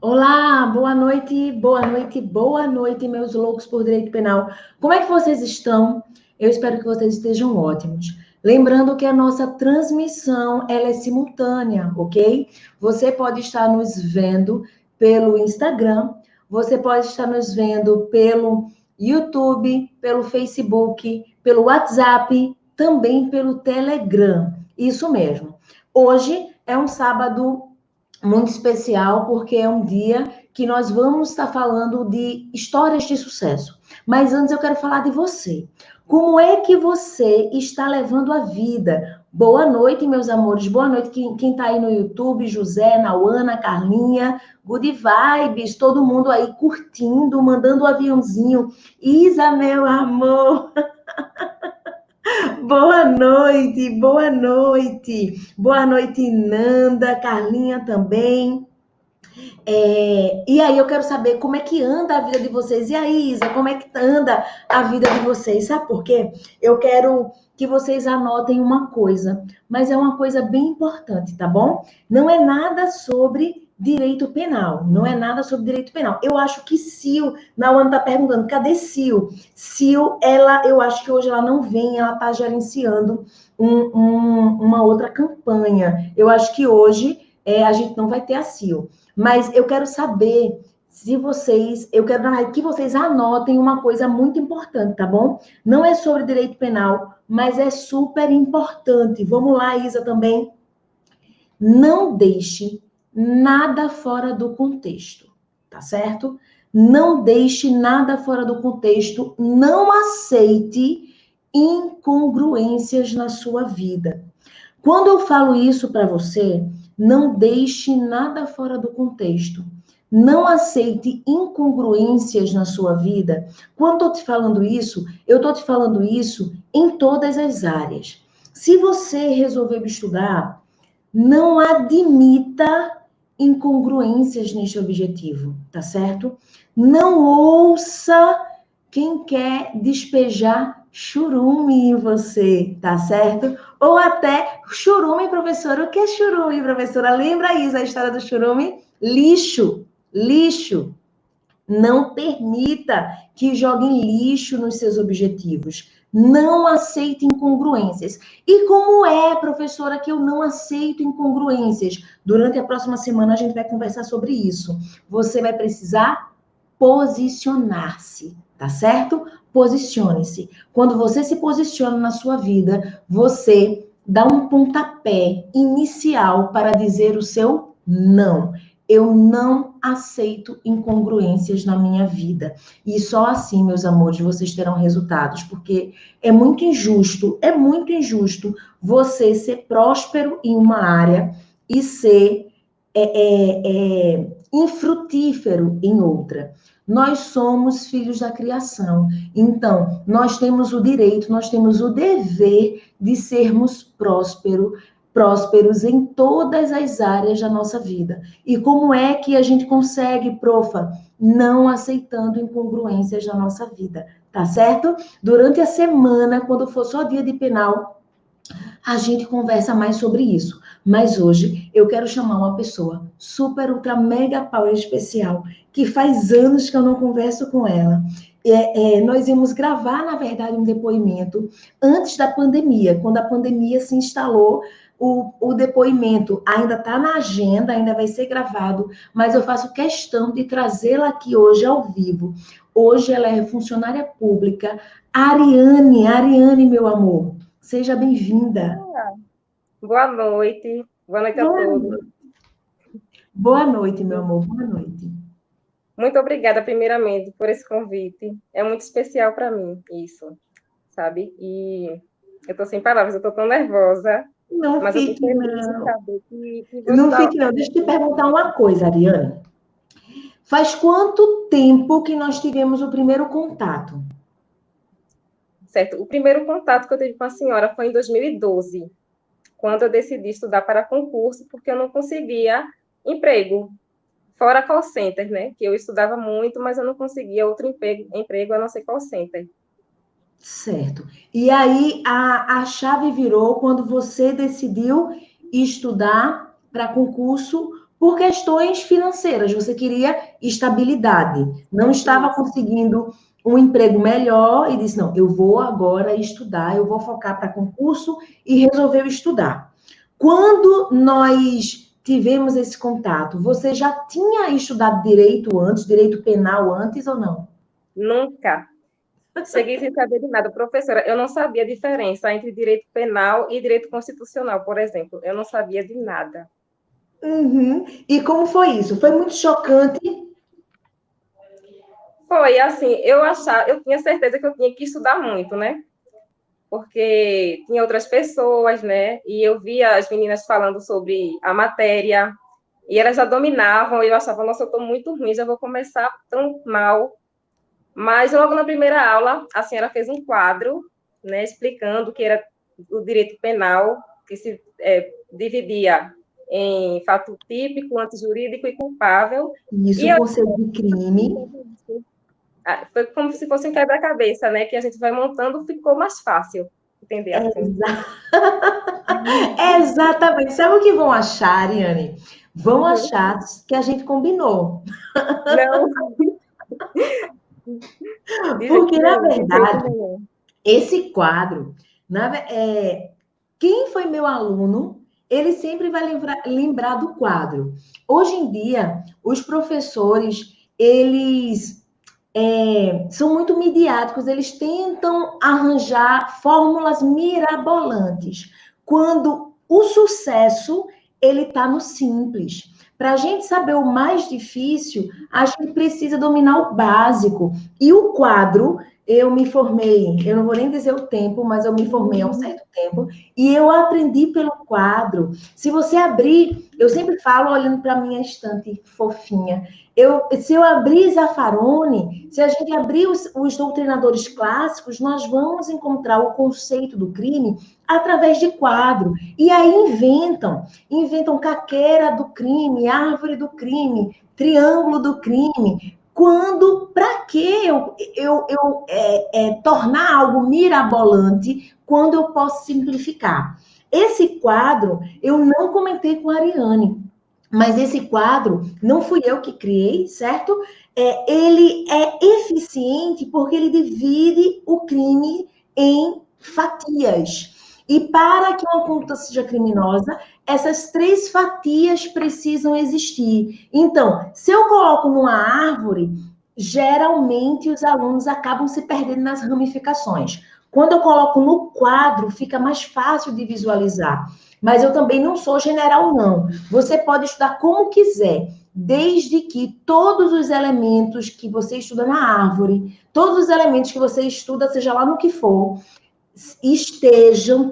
Olá, boa noite, boa noite, boa noite, meus loucos por direito penal. Como é que vocês estão? Eu espero que vocês estejam ótimos. Lembrando que a nossa transmissão, ela é simultânea, ok? Você pode estar nos vendo pelo Instagram, você pode estar nos vendo pelo YouTube, pelo Facebook, pelo WhatsApp, também pelo Telegram. Isso mesmo. Hoje é um sábado muito especial, porque é um dia que nós vamos estar falando de histórias de sucesso. Mas antes eu quero falar de você. Como é que você está levando a vida? Boa noite, meus amores. Boa noite. Quem está aí no YouTube, José, Nauana, Carlinha, good vibes, todo mundo aí curtindo, mandando um aviãozinho. Isa, meu amor. Boa noite, boa noite. Boa noite, Nanda, Carlinha também. E aí eu quero saber como é que anda a vida de vocês. E aí, Isa, como é que anda a vida de vocês? Sabe por quê? Eu quero que vocês anotem uma coisa, mas é uma coisa bem importante, tá bom? Não é nada sobre direito penal, não é nada sobre direito penal. Eu acho que Sil, Nauana tá perguntando, cadê Sil? Sil, eu acho que hoje ela não vem, ela tá gerenciando uma outra campanha. Eu acho que hoje a gente não vai ter a Sil. Mas eu quero saber se vocês, eu quero que vocês anotem uma coisa muito importante, tá bom? Não é sobre direito penal, mas é super importante. Vamos lá, Isa, também. Não deixe nada fora do contexto, tá certo? Não deixe nada fora do contexto, não aceite incongruências na sua vida. Quando eu falo isso para você, não deixe nada fora do contexto. Não aceite incongruências na sua vida. Quando eu estou te falando isso, eu estou te falando isso em todas as áreas. Se você resolver estudar, não admita incongruências neste objetivo, tá certo? Não ouça quem quer despejar churume em você, tá certo? Ou até churume, professora. O que é churume, professora? Lembra, Isa, a história do churume? Lixo, lixo. Não permita que joguem lixo nos seus objetivos. Não aceite incongruências. E como é, professora, que eu não aceito incongruências? Durante a próxima semana a gente vai conversar sobre isso. Você vai precisar posicionar-se, tá certo? Posicione-se. Quando você se posiciona na sua vida, você dá um pontapé inicial para dizer o seu não. Eu não aceito incongruências na minha vida. E só assim, meus amores, vocês terão resultados, porque é muito injusto você ser próspero em uma área e ser infrutífero em outra. Nós somos filhos da criação. Então, nós temos o direito, nós temos o dever de sermos prósperos em todas as áreas da nossa vida. E como é que a gente consegue, profa? Não aceitando incongruências na nossa vida, tá certo? Durante a semana, quando for só dia de penal, a gente conversa mais sobre isso. Mas hoje eu quero chamar uma pessoa super, ultra, mega power especial, que faz anos que eu não converso com ela. Nós íamos gravar, na verdade, um depoimento antes da pandemia. Quando a pandemia se instalou, o depoimento ainda está na agenda, ainda vai ser gravado, mas eu faço questão de trazê-la aqui hoje ao vivo. Hoje ela é funcionária pública. Ariane, meu amor. Seja bem-vinda. Boa noite. Boa noite a todos. Boa noite, meu amor. Boa noite. Muito obrigada, primeiramente, por esse convite. É muito especial para mim, isso, sabe? E eu estou sem palavras, eu estou tão nervosa. Não mas fique, eu estou feliz em não. saber que você Não está... fique, não. Deixa eu te perguntar uma coisa, Ariane. Faz quanto tempo que nós tivemos o primeiro contato? Certo. O primeiro contato que eu tive com a senhora foi em 2012, quando eu decidi estudar para concurso, porque eu não conseguia emprego. Fora call center, né? Que eu estudava muito, mas eu não conseguia outro emprego a não ser call center. Certo. E aí a chave virou quando você decidiu estudar para concurso por questões financeiras. Você queria estabilidade, não estava conseguindo um emprego melhor e disse: não, eu vou agora estudar, eu vou focar para concurso e resolveu estudar. Quando nós tivemos esse contato, você já tinha estudado direito antes, direito penal antes ou não? Nunca. Cheguei sem saber de nada. Professora, eu não sabia a diferença entre direito penal e direito constitucional, por exemplo. Eu não sabia de nada. Uhum. E como foi isso? Foi muito chocante? Foi assim, eu tinha certeza que eu tinha que estudar muito, né? Porque tinha outras pessoas, né? E eu via as meninas falando sobre a matéria, e elas já dominavam, e eu achava, nossa, eu estou muito ruim, já vou começar tão mal. Mas logo na primeira aula, a senhora fez um quadro, né, explicando que era o direito penal, que se dividia em fato típico, antijurídico e culpável. Isso, E eu, conceito de crime. foi como se fosse um quebra-cabeça, né, que a gente vai montando, ficou mais fácil entender assim. Exatamente. Sabe o que vão achar, Ariane? Vão Uhum. achar que a gente combinou. Não, de jeito Porque, na nenhum, de jeito verdade, nenhum. esse quadro, quem foi meu aluno, ele sempre vai lembrar do quadro. Hoje em dia, os professores, eles são muito midiáticos, eles tentam arranjar fórmulas mirabolantes, quando o sucesso ele está no simples. Para a gente saber o mais difícil, a gente precisa dominar o básico. E o quadro, eu me formei, eu não vou nem dizer o tempo, mas eu me formei há um certo tempo, e eu aprendi pelo quadro. Se você abrir, eu sempre falo olhando para a minha estante fofinha, se eu abrir Zaffaroni, se a gente abrir os doutrinadores clássicos, nós vamos encontrar o conceito do crime através de quadro. E aí inventam caqueira do crime, árvore do crime, triângulo do crime. Quando, para que tornar algo mirabolante quando eu posso simplificar? Esse quadro eu não comentei com a Ariane, mas esse quadro não fui eu que criei, certo? Ele é eficiente porque ele divide o crime em fatias. E para que uma conduta seja criminosa, essas três fatias precisam existir. Então, se eu coloco numa árvore, geralmente os alunos acabam se perdendo nas ramificações. Quando eu coloco no quadro, fica mais fácil de visualizar. Mas eu também não sou general, não. Você pode estudar como quiser, desde que todos os elementos que você estuda na árvore, todos os elementos que você estuda, seja lá no que for,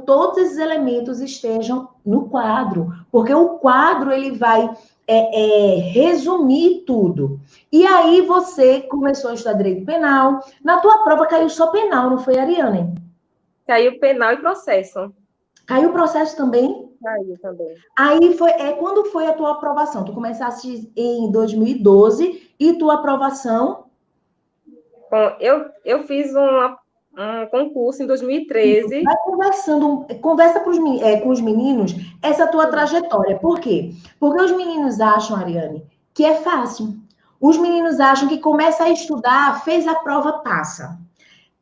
todos esses elementos estejam no quadro, porque o quadro ele vai resumir tudo. E aí você começou a estudar direito penal. Na tua prova caiu só penal, não foi, Ariane? Caiu penal e processo. Caiu o processo também? Caiu também. Aí quando foi a tua aprovação? Tu começaste em 2012 e tua aprovação? Bom, eu fiz um concurso em 2013. Vai conversando, conversa com os meninos essa tua trajetória. Por quê? Porque os meninos acham, Ariane, que é fácil. Os meninos acham que começa a estudar, fez a prova, passa.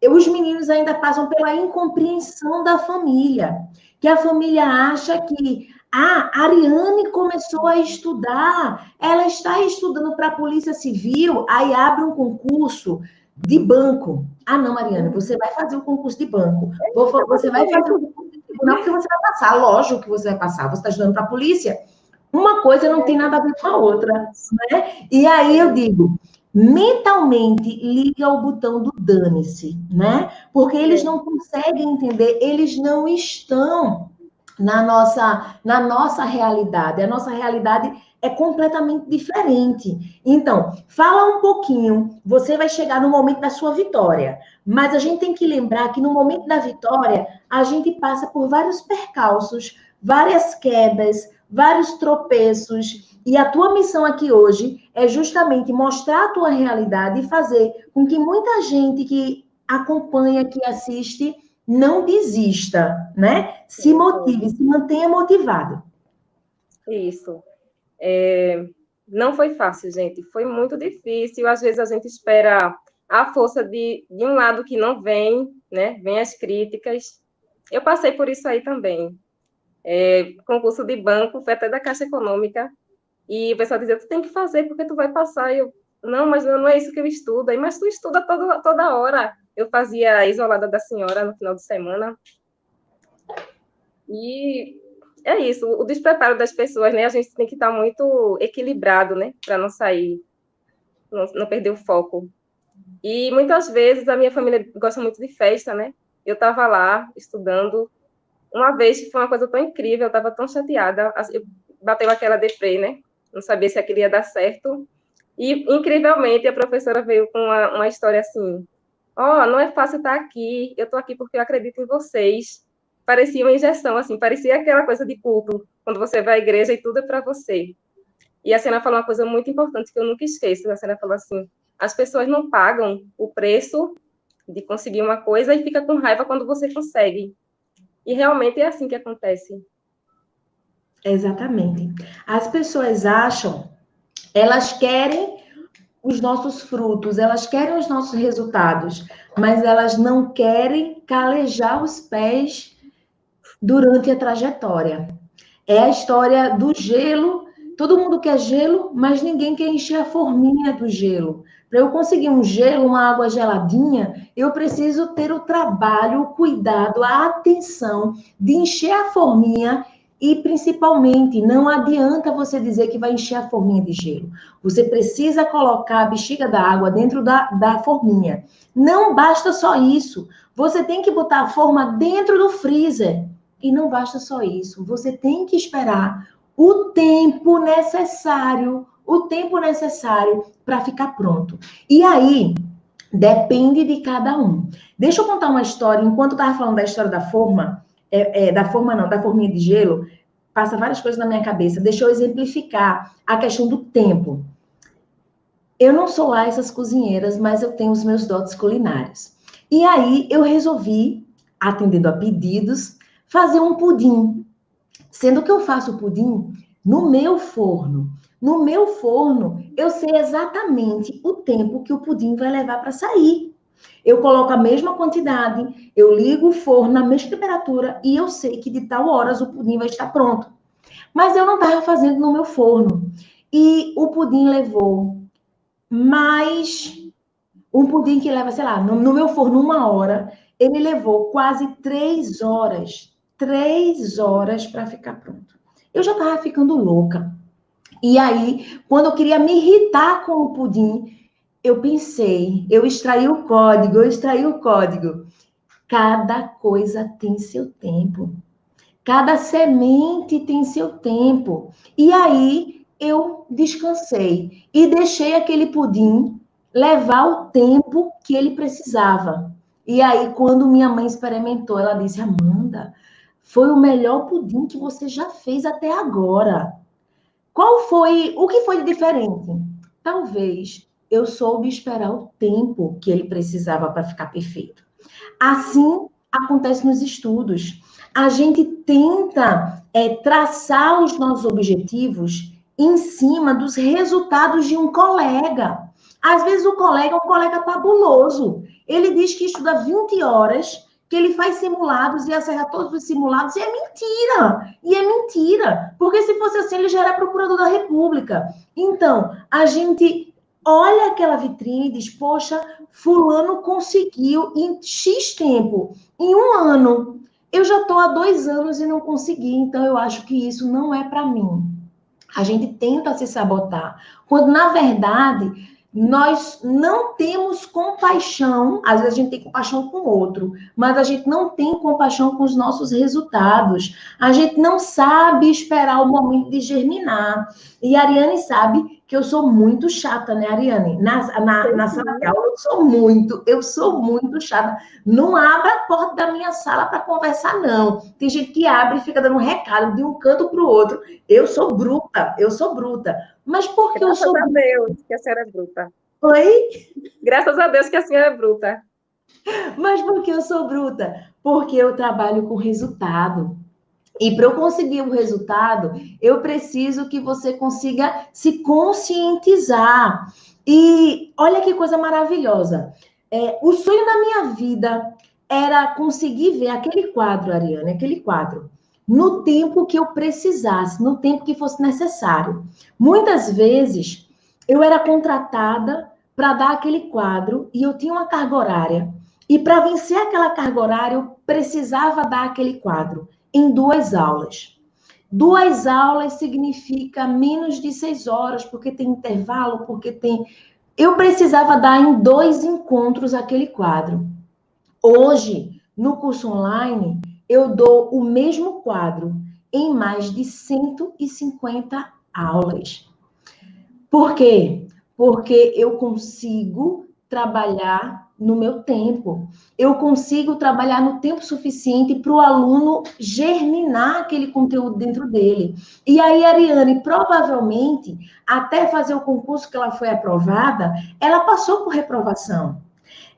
Os meninos ainda passam pela incompreensão da família, que a família acha que a Ariane começou a estudar, ela está estudando para a Polícia Civil, aí abre um concurso de banco. Ah, não, Ariane, você vai fazer o concurso de banco. Você vai fazer o concurso de tribunal porque você vai passar. Lógico que você vai passar. Você está estudando para a polícia. Uma coisa não tem nada a ver com a outra, né? E aí eu digo, mentalmente liga o botão do dane-se, né? Porque eles não conseguem entender, eles não estão na nossa realidade. A nossa realidade é completamente diferente. Então, fala um pouquinho, você vai chegar no momento da sua vitória, mas a gente tem que lembrar que no momento da vitória, a gente passa por vários percalços, várias quedas, vários tropeços, e a tua missão aqui hoje é justamente mostrar a tua realidade e fazer com que muita gente que acompanha, que assiste, não desista, né? Se motive, se mantenha motivado. Isso. Não foi fácil, gente. Foi muito difícil. Às vezes a gente espera a força de um lado que não vem, né? Vem as críticas. Eu passei por isso aí também. Concurso de banco, foi até da Caixa Econômica. E o pessoal dizia, tu tem que fazer porque tu vai passar. E eu, não, mas não é isso que eu estudo. Aí, mas tu estuda toda hora. Eu fazia isolada da senhora no final de semana. E é isso, o despreparo das pessoas, né? A gente tem que estar muito equilibrado, né? Para não sair, não perder o foco. E muitas vezes a minha família gosta muito de festa, né? Eu estava lá estudando. Uma vez foi uma coisa tão incrível, eu estava tão chateada, bateu aquela deprê, né? Não sabia se aquilo ia dar certo. E, incrivelmente, a professora veio com uma história assim: ó, não é fácil estar aqui, eu estou aqui porque eu acredito em vocês. Parecia uma injeção, assim, parecia aquela coisa de culto, quando você vai à igreja e tudo é para você. E a senhora falou uma coisa muito importante que eu nunca esqueço. A senhora falou assim: as pessoas não pagam o preço de conseguir uma coisa e fica com raiva quando você consegue. E realmente é assim que acontece. Exatamente. As pessoas acham, elas querem os nossos frutos, elas querem os nossos resultados, mas elas não querem calejar os pés durante a trajetória. É a história do gelo. Todo mundo quer gelo, mas ninguém quer encher a forminha do gelo. Para eu conseguir um gelo, uma água geladinha, eu preciso ter o trabalho, o cuidado, a atenção de encher a forminha e, principalmente, não adianta você dizer que vai encher a forminha de gelo. Você precisa colocar a bexiga da água dentro da forminha. Não basta só isso. Você tem que botar a forma dentro do freezer. E não basta só isso, você tem que esperar o tempo necessário para ficar pronto. E aí, depende de cada um. Deixa eu contar uma história, enquanto eu estava falando da história da forma, da forminha de gelo, passa várias coisas na minha cabeça. Deixa eu exemplificar a questão do tempo. Eu não sou lá essas cozinheiras, mas eu tenho os meus dotes culinários. E aí, eu resolvi, atendendo a pedidos, fazer um pudim. Sendo que eu faço o pudim no meu forno. No meu forno, eu sei exatamente o tempo que o pudim vai levar para sair. Eu coloco a mesma quantidade, eu ligo o forno na mesma temperatura e eu sei que de tal horas o pudim vai estar pronto. Mas eu não estava fazendo no meu forno. E o pudim levou mais. Um pudim que leva, sei lá, no meu forno 1 hora, ele levou quase 3 horas. 3 horas para ficar pronto. Eu já estava ficando louca. E aí, quando eu queria me irritar com o pudim, eu pensei, eu extraí o código. Cada coisa tem seu tempo. Cada semente tem seu tempo. E aí, eu descansei e deixei aquele pudim levar o tempo que ele precisava. E aí, quando minha mãe experimentou, ela disse: Amanda, foi o melhor pudim que você já fez até agora. O que foi de diferente? Talvez eu soube esperar o tempo que ele precisava para ficar perfeito. Assim acontece nos estudos. A gente tenta traçar os nossos objetivos em cima dos resultados de um colega. Às vezes o colega é um colega fabuloso. Ele diz que estuda 20 horas, que ele faz simulados e acerta todos os simulados, e é mentira. E é mentira. Porque se fosse assim, ele já era procurador da República. Então, a gente olha aquela vitrine e diz, poxa, fulano conseguiu em X tempo, em 1 ano. Eu já estou há 2 anos e não consegui, então eu acho que isso não é para mim. A gente tenta se sabotar, quando na verdade nós não temos compaixão. Às vezes a gente tem compaixão com o outro, mas a gente não tem compaixão com os nossos resultados. A gente não sabe esperar o momento de germinar. E a Ariane sabe que eu sou muito chata, né, Ariane? Na sala de aula eu sou muito chata. Não abra a porta da minha sala para conversar, não. Tem gente que abre e fica dando um recado de um canto para o outro. Eu sou bruta. Mas por que eu sou bruta? Graças a Deus que a senhora é bruta. Oi? Graças a Deus que a senhora é bruta. Mas por que eu sou bruta? Porque eu trabalho com resultado. E para eu conseguir o resultado, eu preciso que você consiga se conscientizar. E olha que coisa maravilhosa. O sonho da minha vida era conseguir ver aquele quadro, Ariane, aquele quadro, no tempo que eu precisasse, no tempo que fosse necessário. Muitas vezes, eu era contratada para dar aquele quadro e eu tinha uma carga horária. E para vencer aquela carga horária, eu precisava dar aquele quadro em 2 aulas. 2 aulas significa menos de 6 horas, porque tem intervalo, porque tem. Eu precisava dar em 2 encontros aquele quadro. Hoje, no curso online, eu dou o mesmo quadro em mais de 150 aulas. Por quê? Porque eu consigo trabalhar no meu tempo. Eu consigo trabalhar no tempo suficiente para o aluno germinar aquele conteúdo dentro dele. E aí, Ariane, provavelmente, até fazer o concurso que ela foi aprovada, ela passou por reprovação.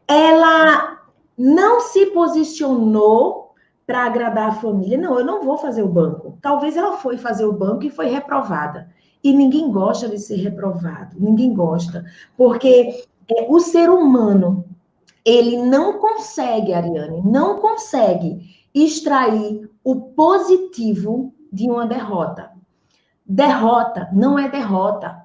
Ela não se posicionou para agradar a família. Não, eu não vou fazer o banco. Talvez ela foi fazer o banco e foi reprovada. E ninguém gosta de ser reprovado, ninguém gosta, porque o ser humano, ele não consegue, Ariane, não consegue extrair o positivo de uma derrota. Derrota não é derrota.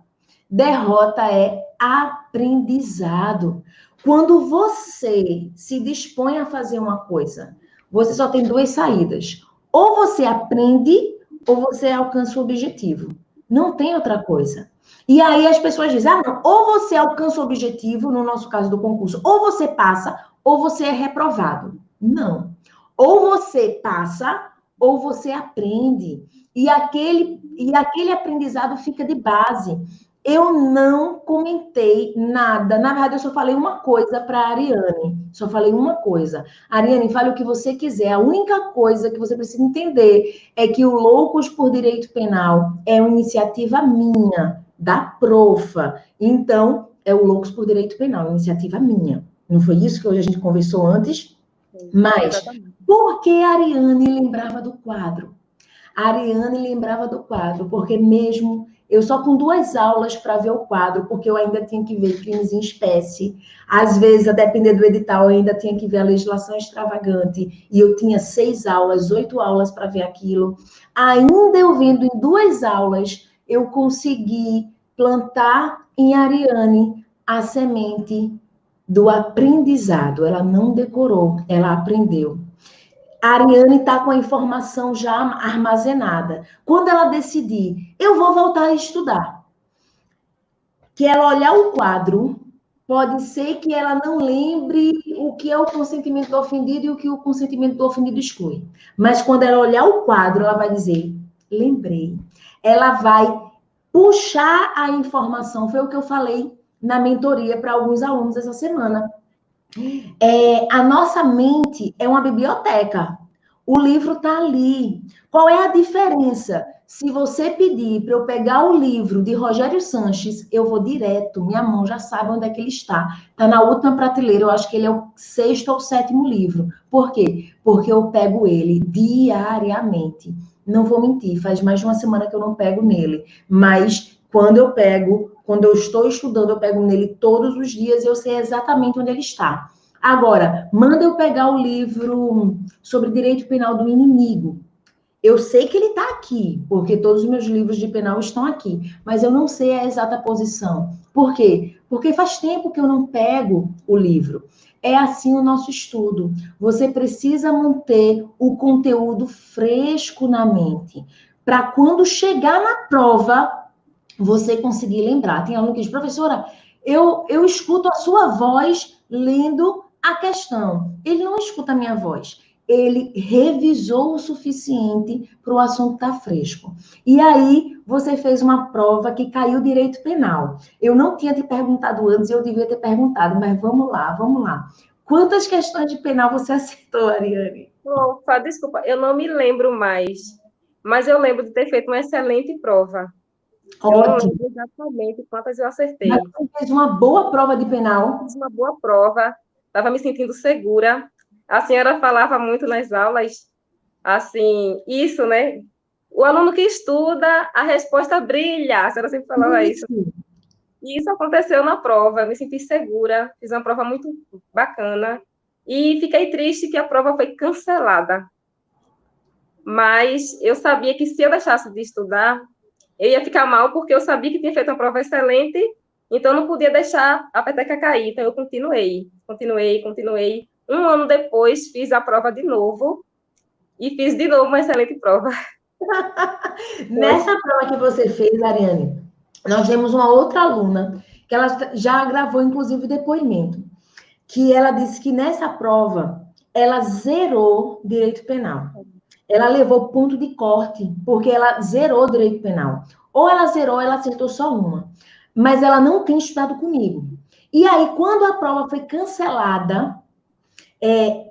Derrota é aprendizado. Quando você se dispõe a fazer uma coisa, você só tem 2 saídas. Ou você aprende, ou você alcança o objetivo. Não tem outra coisa. E aí as pessoas dizem, não, ou você alcança o objetivo, no nosso caso do concurso, ou você passa, ou você é reprovado. Não. Ou você passa, ou você aprende. E aquele aprendizado fica de base. Eu não comentei nada. Na verdade, eu só falei uma coisa para a Ariane. Só falei uma coisa. Ariane, fale o que você quiser. A única coisa que você precisa entender é que o Loucos por Direito Penal é uma iniciativa minha, da Profa. Então, é o Loucos por Direito Penal, uma iniciativa minha. Não foi isso que hoje a gente conversou antes? Mas, Exatamente. por que a Ariane lembrava do quadro? A Ariane lembrava do quadro, porque mesmo eu só com 2 aulas para ver o quadro, porque eu ainda tinha que ver crimes em espécie, às vezes, a depender do edital, eu ainda tinha que ver a legislação extravagante, e eu tinha 6 aulas, 8 aulas para ver aquilo. Ainda eu vendo em 2 aulas, eu consegui plantar em Ariane a semente do aprendizado. Ela não decorou, ela aprendeu. A Ariane está com a informação já armazenada. Quando ela decidir, eu vou voltar a estudar. Que ela olhar o quadro, pode ser que ela não lembre o que é o consentimento do ofendido e o que o consentimento do ofendido exclui. Mas quando ela olhar o quadro, ela vai dizer: lembrei. Ela vai puxar a informação. Foi o que eu falei na mentoria para alguns alunos essa semana. A nossa mente é uma biblioteca. O livro está ali. Qual é a diferença? Se você pedir para eu pegar o livro de Rogério Sanches, eu vou direto. Minha mão já sabe onde é que ele está. Está na última prateleira. Eu acho que ele é o 6º ou 7º livro. Por quê? Porque eu pego ele diariamente. Não vou mentir, faz mais de uma semana que eu não pego nele. Mas quando eu pego, quando eu estou estudando, eu pego nele todos os dias e eu sei exatamente onde ele está. Agora, manda eu pegar o livro sobre direito penal do inimigo. Eu sei que ele está aqui, porque todos os meus livros de penal estão aqui, mas eu não sei a exata posição. Por quê? Porque faz tempo que eu não pego o livro. É assim o nosso estudo. Você precisa manter o conteúdo fresco na mente, para quando chegar na prova, você conseguir lembrar. Tem aluno que diz, professora, eu escuto a sua voz lendo a questão. Ele não escuta a minha voz. Ele revisou o suficiente para o assunto estar fresco. E aí, você fez uma prova que caiu direito penal. Eu não tinha te perguntado antes, eu devia ter perguntado, mas vamos lá, vamos lá. Quantas questões de penal você acertou, Ariane? Opa, desculpa, eu não me lembro mais, mas eu lembro de ter feito uma excelente prova. Eu não Ótimo. lembro exatamente quantas eu Mas acertei. você fez uma boa prova de penal. Fiz uma boa prova, estava me sentindo segura. A senhora falava muito nas aulas, assim, isso, né? O aluno que estuda, a resposta brilha. A senhora sempre falava isso. Isso. E isso aconteceu na prova. Eu me senti segura, fiz uma prova muito bacana. E fiquei triste que a prova foi cancelada. Mas eu sabia que se eu deixasse de estudar, eu ia ficar mal, porque eu sabia que tinha feito uma prova excelente, então eu não podia deixar a peteca cair. Então eu continuei. Um ano depois, fiz a prova de novo, e fiz de novo uma excelente prova. Foi. Nessa prova que você fez, Ariane, nós temos uma outra aluna, que ela já gravou, inclusive, depoimento, que ela disse que nessa prova ela zerou direito penal. Ela levou ponto de corte, porque ela zerou direito penal. Ou ela zerou, ela acertou só uma. Mas ela não tem estudado comigo. E aí, quando a prova foi cancelada,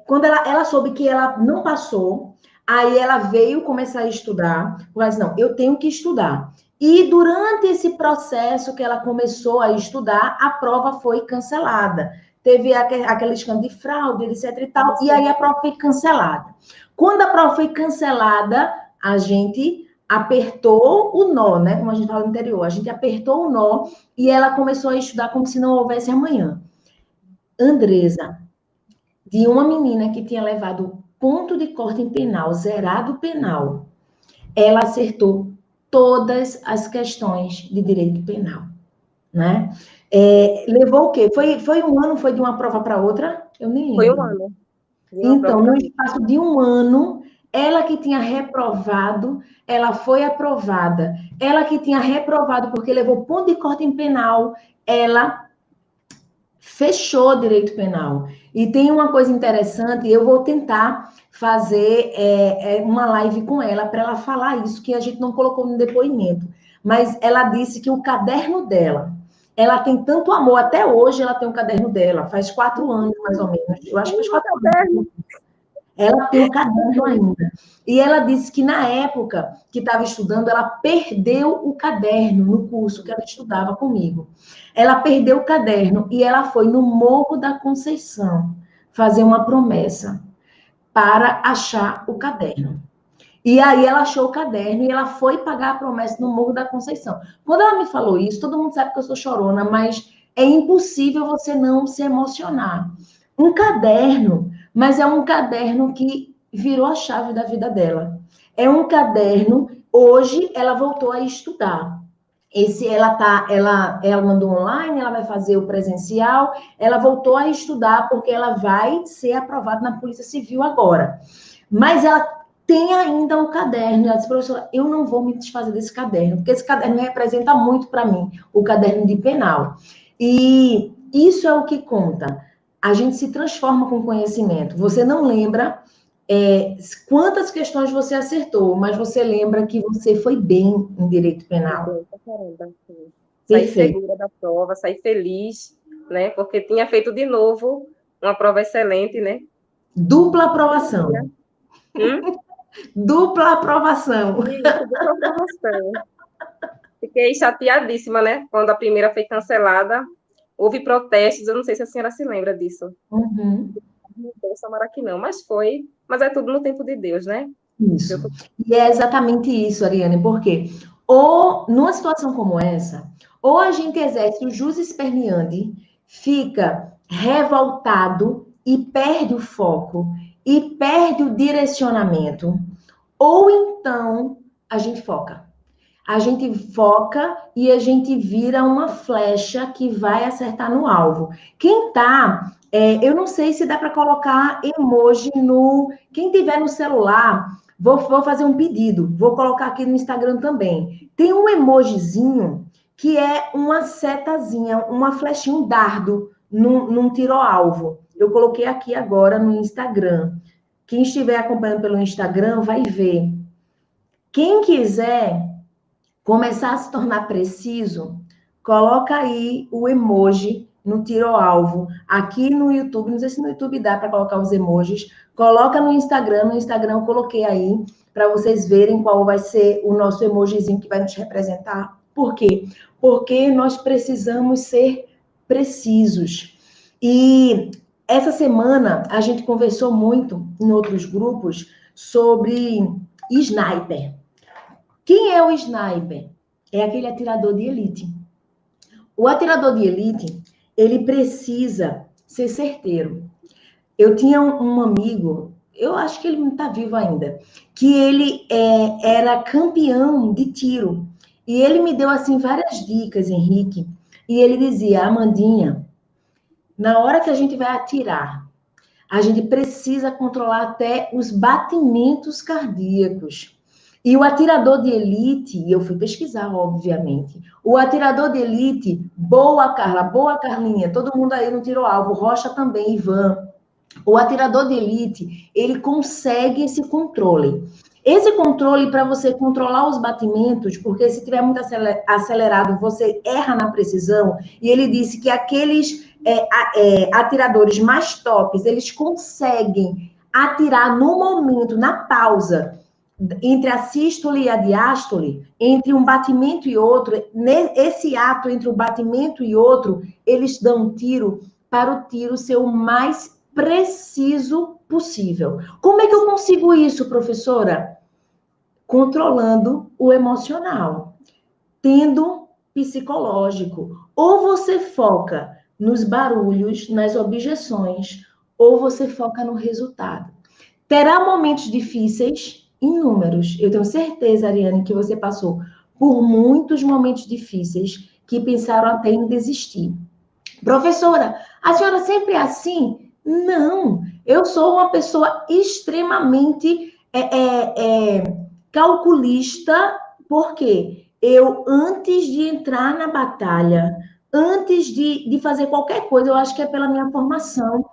quando ela soube que ela não passou, aí ela veio começar a estudar. Mas não, eu tenho que estudar. E durante esse processo que ela começou a estudar, a prova foi cancelada. Teve aquele escândalo de fraude, etc e tal, e aí a prova foi cancelada. Quando a prova foi cancelada, a gente apertou o nó, né? Como a gente fala no interior, a gente apertou o nó e ela começou a estudar como se não houvesse amanhã. Andresa, de uma menina que tinha levado ponto de corte em penal, zerado penal, ela acertou todas as questões de direito penal, né? Levou o quê? Foi um ano, foi de uma prova para outra? Eu nem Foi um lembro. ano. Então, no espaço de um ano, ela que tinha reprovado, ela foi aprovada. Ela que tinha reprovado porque levou ponto de corte em penal, ela fechou direito penal. E tem uma coisa interessante, eu vou tentar fazer uma live com ela para ela falar isso, que a gente não colocou no depoimento. Mas ela disse que o caderno dela, ela tem tanto amor, até hoje ela tem um caderno dela, faz 4 anos mais ou menos. Eu acho que faz 4 anos. Ela tem o caderno ainda. E ela disse que na época que estava estudando, ela perdeu o caderno no curso que ela estudava comigo. Ela perdeu o caderno e ela foi no Morro da Conceição fazer uma promessa para achar o caderno. E aí ela achou o caderno e ela foi pagar a promessa no Morro da Conceição. Quando ela me falou isso, todo mundo sabe que eu sou chorona, mas é impossível você não se emocionar. Um caderno, mas é um caderno que virou a chave da vida dela. É um caderno, hoje ela voltou a estudar. Ela mandou online, ela vai fazer o presencial, ela voltou a estudar porque ela vai ser aprovada na Polícia Civil agora. Mas ela tem ainda o caderno. Ela disse, professora, eu não vou me desfazer desse caderno, porque esse caderno representa muito para mim, o caderno de penal. E isso é o que conta. A gente se transforma com conhecimento. Você não lembra quantas questões você acertou, mas você lembra que você foi bem em direito penal. Saí segura da prova, saí feliz, né? Porque tinha feito de novo uma prova excelente, né? Dupla aprovação. Dupla aprovação. Isso, dupla aprovação. Fiquei chateadíssima, né? Quando a primeira foi cancelada, houve protestos, eu não sei se a senhora se lembra disso. Uhum. Tomara que não, mas foi. Mas é tudo no tempo de Deus, né? Isso. E é exatamente isso, Ariane, porque ou numa situação como essa, ou a gente exerce o jus esperneandi, fica revoltado e perde o foco e perde o direcionamento, ou então a gente foca. A gente foca e a gente vira uma flecha que vai acertar no alvo. Quem tá, eu não sei se dá para colocar emoji no. Quem tiver no celular, vou fazer um pedido. Vou colocar aqui no Instagram também. Tem um emojizinho que é uma setazinha, uma flechinha, um dardo num tiro ao alvo. Eu coloquei aqui agora no Instagram. Quem estiver acompanhando pelo Instagram vai ver. Quem quiser começar a se tornar preciso, coloca aí o emoji no tiro ao alvo. Aqui no YouTube, não sei se no YouTube dá para colocar os emojis, coloca no Instagram eu coloquei aí para vocês verem qual vai ser o nosso emojizinho que vai nos representar. Por quê? Porque nós precisamos ser precisos. E essa semana a gente conversou muito em outros grupos sobre sniper. Quem é o sniper? É aquele atirador de elite. O atirador de elite, ele precisa ser certeiro. Eu tinha um amigo, eu acho que ele não está vivo ainda, que ele era campeão de tiro. E ele me deu, assim, várias dicas, Henrique. E ele dizia, Amandinha, na hora que a gente vai atirar, a gente precisa controlar até os batimentos cardíacos. E o atirador de elite, e eu fui pesquisar, obviamente, o atirador de elite, boa, Carla, boa, Carlinha, todo mundo aí no tiro alvo, Rocha também, Ivan. O atirador de elite, ele consegue esse controle. Esse controle, para você controlar os batimentos, porque se tiver muito acelerado, você erra na precisão, e ele disse que aqueles atiradores mais tops, eles conseguem atirar no momento, na pausa, entre a sístole e a diástole, entre um batimento e outro, esse ato entre um batimento e outro, eles dão um tiro para o tiro ser o mais preciso possível. Como é que eu consigo isso, professora? Controlando o emocional, tendo psicológico. Ou você foca nos barulhos, nas objeções, ou você foca no resultado. Terá momentos difíceis, inúmeros. Eu tenho certeza, Ariane, que você passou por muitos momentos difíceis que pensaram até em desistir. Professora, a senhora sempre é assim? Não, eu sou uma pessoa extremamente calculista, porque eu, antes de entrar na batalha, antes de fazer qualquer coisa, eu acho que é pela minha formação,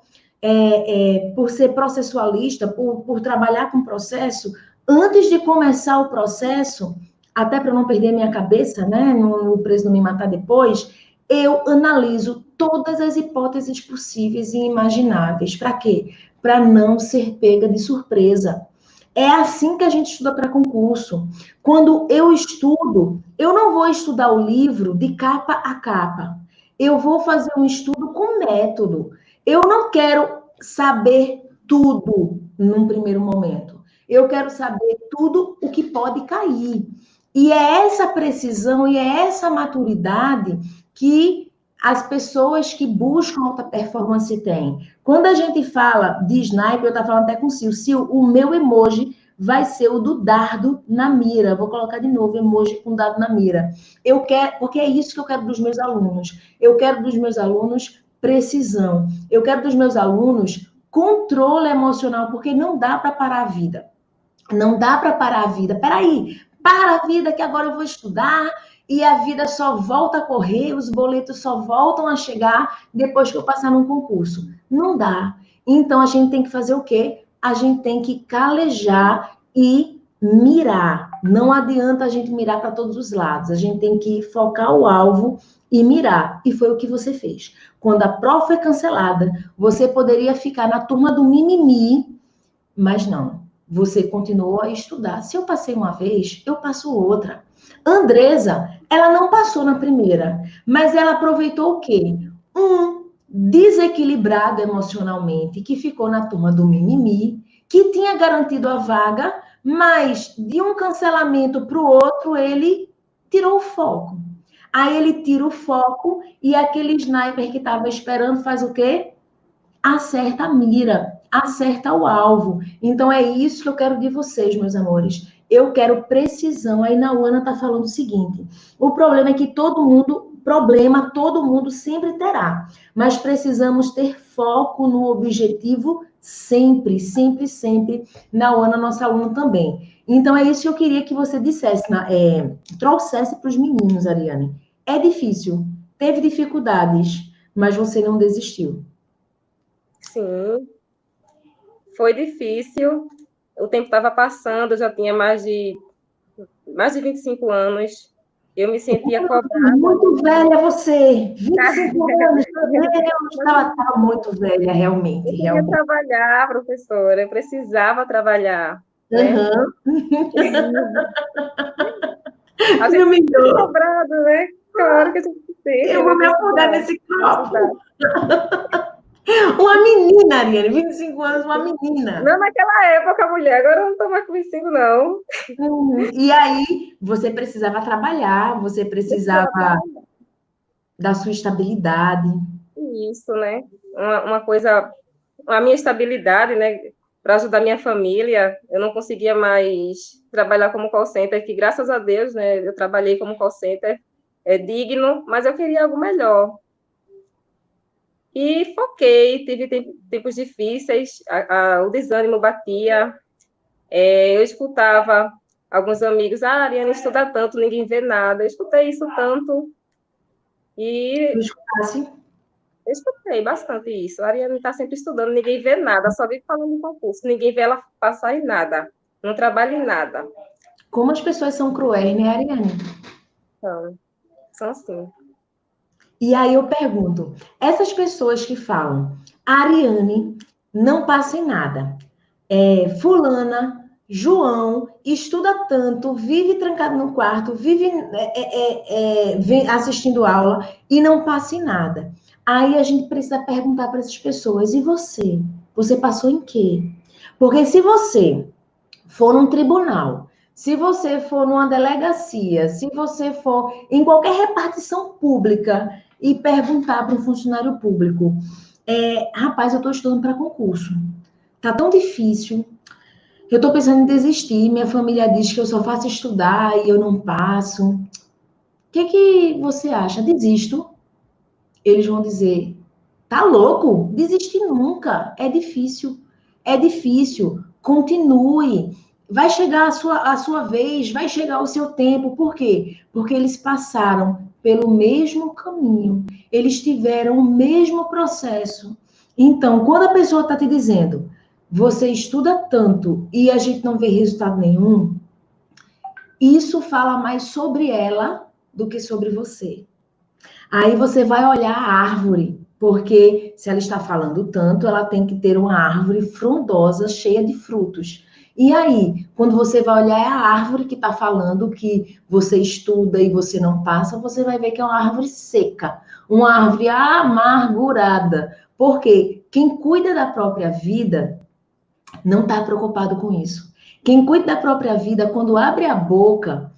por ser processualista, por trabalhar com processo, antes de começar o processo, até para não perder minha cabeça, né, no preso não me matar depois, eu analiso todas as hipóteses possíveis e imagináveis. Para quê? Para não ser pega de surpresa. É assim que a gente estuda para concurso. Quando eu estudo, eu não vou estudar o livro de capa a capa. Eu vou fazer um estudo com método. Eu não quero saber tudo num primeiro momento. Eu quero saber tudo o que pode cair. E é essa precisão e é essa maturidade que as pessoas que buscam alta performance têm. Quando a gente fala de sniper, eu estava falando até com o Sil. Sil, o meu emoji vai ser o do dardo na mira. Vou colocar de novo emoji com dardo na mira. Eu quero, porque é isso que eu quero dos meus alunos. Eu quero dos meus alunos precisão. Eu quero dos meus alunos controle emocional, porque não dá para parar a vida. Não dá para parar a vida. Peraí, para a vida que agora eu vou estudar e a vida só volta a correr, os boletos só voltam a chegar depois que eu passar num concurso. Não dá. Então, a gente tem que fazer o quê? A gente tem que calejar e mirar. Não adianta a gente mirar para todos os lados. A gente tem que focar o alvo e mirar. E foi o que você fez. Quando a prova foi cancelada, você poderia ficar na turma do mimimi, mas não. Você continuou a estudar. Se eu passei uma vez, eu passo outra. Andresa, ela não passou na primeira, mas ela aproveitou o quê? Um desequilibrado emocionalmente, que ficou na turma do mimimi, que tinha garantido a vaga, mas de um cancelamento para o outro, ele tirou o foco. Aí ele tira o foco e aquele sniper que estava esperando faz o quê? Acerta a mira, acerta o alvo. Então é isso que eu quero de vocês, meus amores. Eu quero precisão. Aí Nauana está falando o seguinte: o problema é que todo mundo sempre terá, mas precisamos ter foco no objetivo sempre, sempre, sempre. Nauana, nossa aluna também. Então é isso que eu queria que você dissesse, trouxesse para os meninos, Ariane. É difícil, teve dificuldades, mas você não desistiu. Sim, foi difícil. O tempo estava passando, eu já tinha mais de 25 anos. Eu me sentia cobrada. Muito velha você! 25 anos, meu Deus, estava muito velha, realmente. Eu queria trabalhar, professora, eu precisava trabalhar. Né? A gente me cobrado, né? Claro que a gente tem. Eu vou me afogar nesse copo. Uma menina, Ariane, 25 anos, uma menina. Não naquela época, mulher, agora eu não tô mais com 25, não. Uhum. E aí, você precisava trabalhar, você Precisava precisava trabalhar. da sua estabilidade. Isso, né? Uma coisa, a minha estabilidade, né? Para ajudar minha família, eu não conseguia mais trabalhar como call center, que graças a Deus, né? Eu trabalhei como call center, é digno, mas eu queria algo melhor. E foquei, tive tempos difíceis, o desânimo batia, eu escutava alguns amigos, Ariane estuda tanto, ninguém vê nada. Eu escutei isso tanto Tu e escutasse? eu escutei bastante isso. A Ariane está sempre estudando, ninguém vê nada, só vive falando em concurso, ninguém vê ela passar em nada, não trabalha em nada. Como as pessoas são cruéis, né, Ariane? Então, são assim. E aí eu pergunto, essas pessoas que falam, a Ariane não passa em nada, fulana, João, estuda tanto, vive trancado no quarto, vive assistindo aula e não passa em nada. Aí a gente precisa perguntar para essas pessoas, e você? Você passou em quê? Porque se você for num tribunal, se você for numa delegacia, se você for em qualquer repartição pública e perguntar para um funcionário público, rapaz, eu estou estudando para concurso, tá tão difícil, eu estou pensando em desistir, minha família diz que eu só faço estudar e eu não passo. O que você acha? Desisto? Eles vão dizer, tá louco? Desistir nunca. É difícil. Continue. Vai chegar a sua vez, vai chegar o seu tempo. Por quê? Porque eles passaram pelo mesmo caminho. Eles tiveram o mesmo processo. Então, quando a pessoa está te dizendo, você estuda tanto e a gente não vê resultado nenhum, isso fala mais sobre ela do que sobre você. Aí você vai olhar a árvore, porque se ela está falando tanto, ela tem que ter uma árvore frondosa, cheia de frutos. E aí, quando você vai olhar a árvore que está falando que você estuda e você não passa, você vai ver que é uma árvore seca, uma árvore amargurada. Porque quem cuida da própria vida não está preocupado com isso. Quem cuida da própria vida, quando abre a boca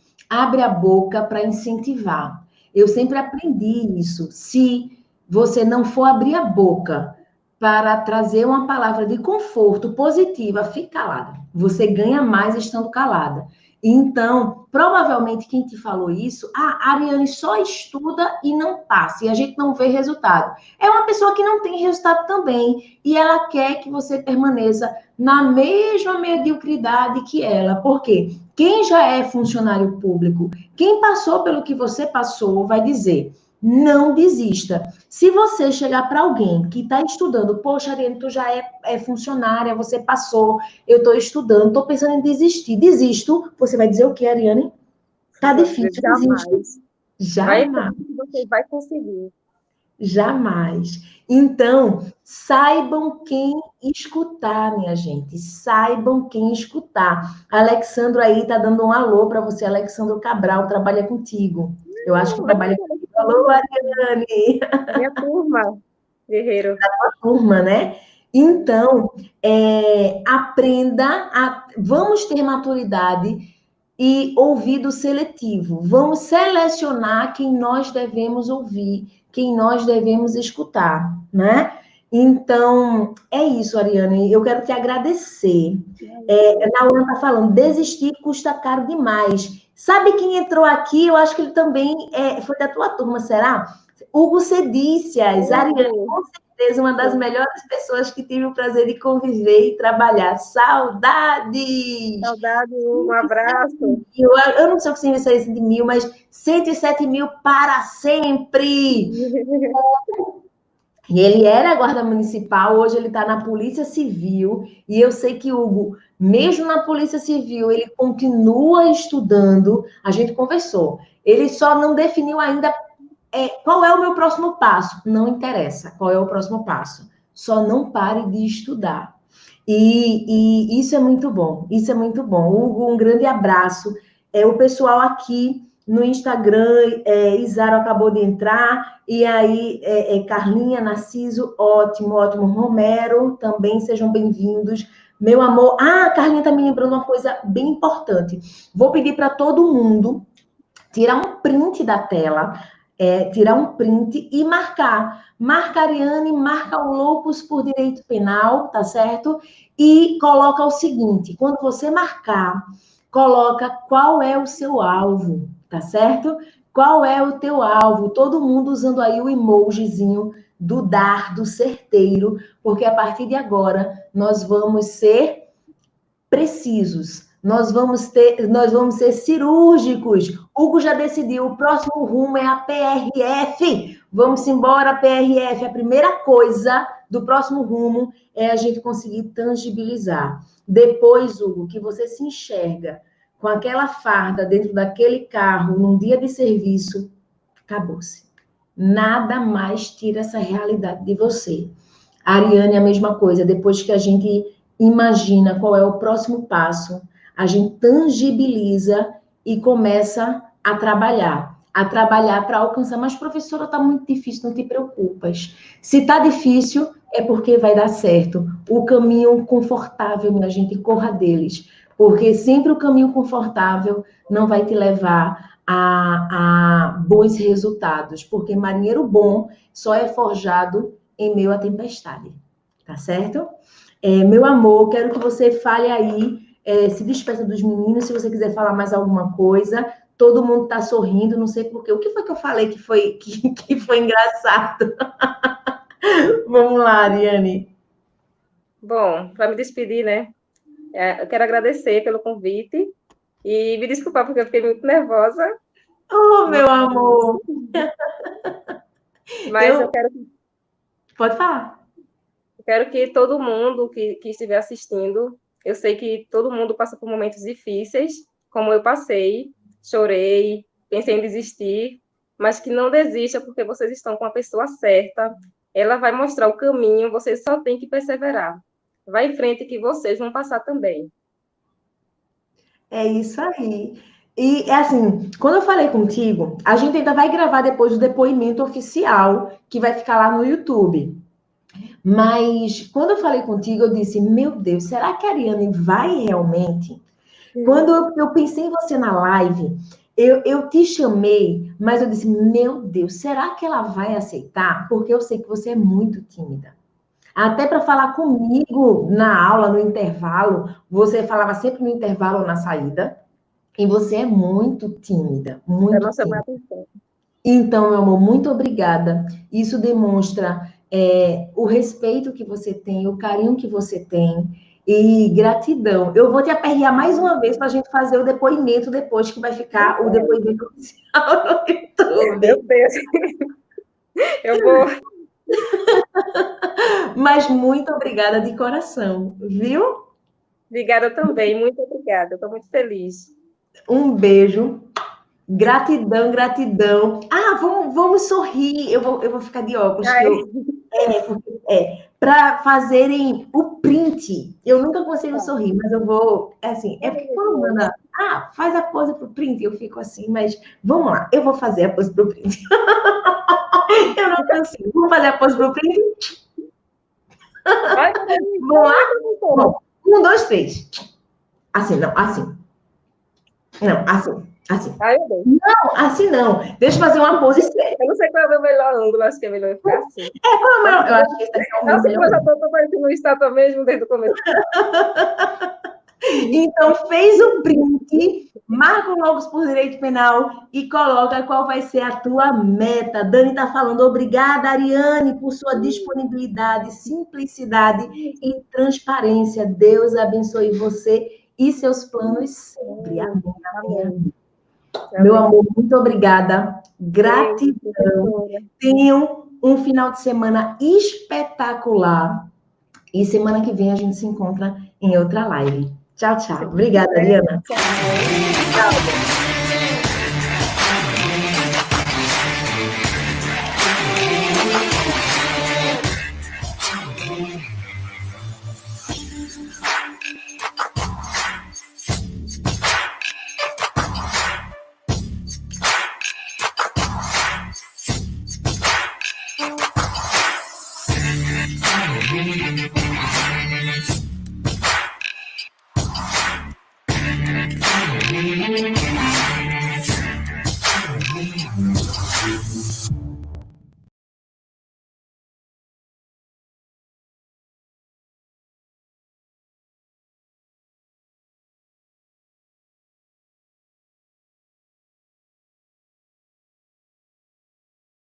para incentivar. Eu sempre aprendi isso. Se você não for abrir a boca para trazer uma palavra de conforto positiva, fique calada. Você ganha mais estando calada. Então, provavelmente quem te falou isso, a Ariane só estuda e não passa, e a gente não vê resultado. É uma pessoa que não tem resultado também, e ela quer que você permaneça na mesma mediocridade que ela. Por quê? Quem já é funcionário público, quem passou pelo que você passou, vai dizer: não desista. Se você chegar para alguém que está estudando, poxa, Ariane, tu já é funcionária, você passou, eu estou estudando, estou pensando em desistir, desisto, você vai dizer o quê, Ariane? Tá Vou dizer, difícil, desisto. jamais. Vai Jamais. que você vai conseguir. Jamais. Então, saibam quem escutar, minha gente. Saibam quem escutar. Alexandro aí tá dando um alô para você, Alexandro Cabral, trabalha contigo. Eu acho que trabalha contigo. Alô, Ariane, Minha turma, guerreiro. turma, né? Então, aprenda, vamos ter maturidade e ouvido seletivo. Vamos selecionar quem nós devemos ouvir, quem nós devemos escutar, né? Então, é isso, Ariane. Eu quero te agradecer. A Nauna está falando, desistir custa caro demais. Sabe quem entrou aqui? Eu acho que ele também foi da tua turma, será? Hugo Cedícias, Ariane, Hugo, com certeza, uma das melhores pessoas que tive o prazer de conviver e trabalhar. Saudades! saudade, Hugo, um abraço. Eu não sei o que significa isso de mil, mas 107 mil para sempre. E ele era guarda municipal, hoje ele está na Polícia Civil. E eu sei que Hugo, mesmo na Polícia Civil, ele continua estudando. A gente conversou. Ele só não definiu ainda qual é o meu próximo passo. Não interessa qual é o próximo passo. Só não pare de estudar. E isso é muito bom. Isso é muito bom. Hugo, um grande abraço. O pessoal aqui no Instagram, Isaro acabou de entrar, e aí, Carlinha, Narciso, ótimo, ótimo. Romero, também sejam bem-vindos. Meu amor, a Carlinha tá me lembrando uma coisa bem importante. Vou pedir para todo mundo tirar um print da tela, tirar um print e marcar. Marca a Ariane, marca o Loucos por Direito Penal, tá certo? E coloca o seguinte, quando você marcar, coloca qual é o seu alvo, tá certo? Qual é o teu alvo? Todo mundo usando aí o emojizinho do dardo certeiro, porque a partir de agora nós vamos ser precisos. Nós vamos ser cirúrgicos. Hugo já decidiu, o próximo rumo é a PRF. Vamos embora, PRF. A primeira coisa do próximo rumo é a gente conseguir tangibilizar. Depois, Hugo, que você se enxerga com aquela farda dentro daquele carro num dia de serviço, acabou-se. Nada mais tira essa realidade de você. A Ariane, a mesma coisa. Depois que a gente imagina qual é o próximo passo, a gente tangibiliza e começa a trabalhar para alcançar. Mas, professora, está muito difícil, não te preocupas. Se está difícil, é porque vai dar certo. O caminho confortável, minha gente, corra deles. Porque sempre o caminho confortável não vai te levar a bons resultados. Porque marinheiro bom só é forjado em meio à tempestade. Tá certo? Meu amor, quero que você fale aí, se despeça dos meninos, se você quiser falar mais alguma coisa. Todo mundo está sorrindo, não sei porquê. O que foi que eu falei que foi engraçado? Vamos lá, Ariane. Bom, para me despedir, né? Eu quero agradecer pelo convite e me desculpar porque eu fiquei muito nervosa. Oh, meu amor! Mas eu Pode falar. quero que todo mundo que estiver assistindo, eu sei que todo mundo passa por momentos difíceis, como eu passei, chorei, pensei em desistir, mas que não desista porque vocês estão com a pessoa certa. Ela vai mostrar o caminho, vocês só têm que perseverar. Vai em frente que vocês vão passar também. É isso aí. E, assim, quando eu falei contigo, a gente ainda vai gravar depois o depoimento oficial, que vai ficar lá no YouTube. Mas, quando eu falei contigo, eu disse, meu Deus, será que a Ariane vai realmente? Quando eu pensei em você na live, eu te chamei, mas eu disse, meu Deus, será que ela vai aceitar? Porque eu sei que você é muito tímida. Até para falar comigo na aula, no intervalo, você falava sempre no intervalo ou na saída, e você é muito tímida, Para muito não chamar tímida. atenção. Então, meu amor, muito obrigada. Isso demonstra o respeito que você tem, o carinho que você tem e gratidão. Eu vou te aperrear mais uma vez para a gente fazer o depoimento depois, que vai ficar o depoimento oficial no YouTube. Meu Deus. Eu vou. Mas muito obrigada de coração, viu? Obrigada também, muito obrigada. Estou muito feliz. Um beijo. Gratidão, gratidão. Ah, vamos sorrir. Eu vou ficar de óculos, que Ai, eu. Para fazerem o print. Eu nunca consigo sorrir, mas eu vou. Assim, é porque quando manda. Ah, faz a pose pro print, eu fico assim, mas vamos lá, eu vou fazer a pose pro print. Eu não consigo. Vamos fazer a pose pro print? ai, Vamos lá? Bom, 1, 2, 3. Assim, não, assim. Não, assim, assim. ai, meu Deus. Não, assim não. Deixa eu fazer uma pose séria. Eu não sei qual é o melhor ângulo, acho que é melhor eu ficar assim. Eu acho que esse é o Nossa, melhor. eu já estou parecendo uma estátua mesmo desde o começo. Então, fez o print, marca o Logos por Direito Penal e coloca qual vai ser a tua meta. Dani está falando, obrigada, Ariane, por sua disponibilidade, simplicidade e transparência. Deus abençoe você e seus planos sempre. Amém, amém. Meu amor, muito obrigada. Gratidão. Tenham um final de semana espetacular. E semana que vem a gente se encontra em outra live. Tchau, tchau. Obrigada, Ariana. Tchau.